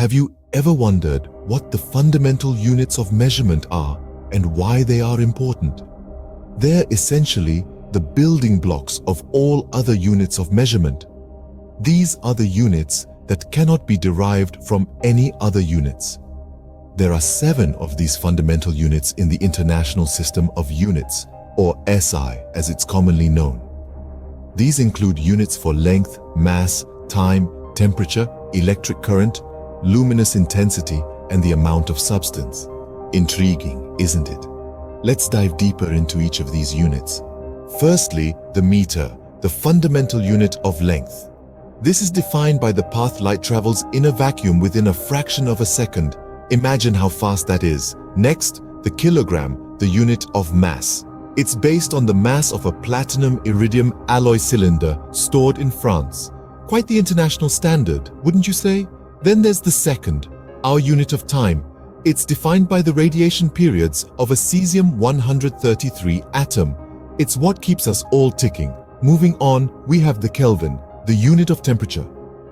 Have you ever wondered what the fundamental units of measurement are and why they are important? They're essentially the building blocks of all other units of measurement. These are the units that cannot be derived from any other units. There are 7 of these fundamental units in the International System of Units, or SI as it's commonly known. These include units for length, mass, time, temperature, electric current, luminous intensity, and the amount of substance. Intriguing, isn't it? Let's dive deeper into each of these units. Firstly, the meter, the fundamental unit of length. This is defined by the path light travels in a vacuum within a fraction of a second. Imagine how fast that is. Next, the kilogram, the unit of mass. It's based on the mass of a platinum-iridium alloy cylinder stored in France. Quite the international standard, wouldn't you say? Then there's the second, our unit of time. It's defined by the radiation periods of a cesium-133 atom. It's what keeps us all ticking. Moving on, we have the Kelvin, the unit of temperature.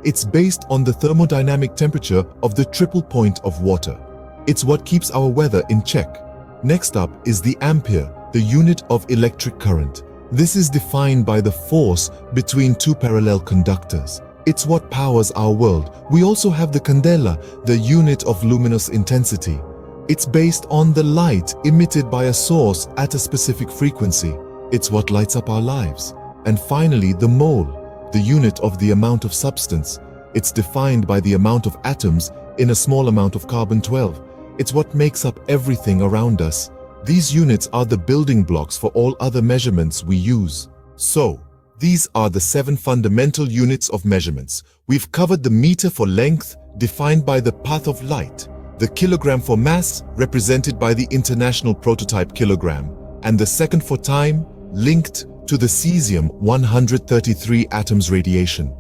It's based on the thermodynamic temperature of the triple point of water. It's what keeps our weather in check. Next up is the ampere, the unit of electric current. This is defined by the force between 2 parallel conductors. It's what powers our world. We also have the candela, the unit of luminous intensity. It's based on the light emitted by a source at a specific frequency. It's what lights up our lives. And finally, the mole, the unit of the amount of substance. It's defined by the amount of atoms in a small amount of carbon-12. It's what makes up everything around us. These units are the building blocks for all other measurements we use. So, these are the 7 fundamental units of measurements. We've covered the meter for length, defined by the path of light, the kilogram for mass, represented by the international prototype kilogram, and the second for time, linked to the cesium-133 atoms radiation.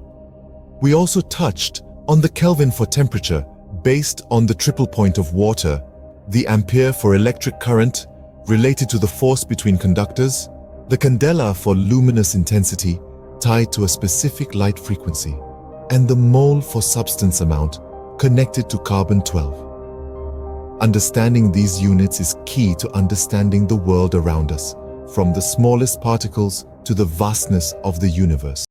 We also touched on the Kelvin for temperature, based on the triple point of water, the ampere for electric current, related to the force between conductors, the candela for luminous intensity, tied to a specific light frequency, and the mole for substance amount, connected to carbon-12. Understanding these units is key to understanding the world around us, from the smallest particles to the vastness of the universe.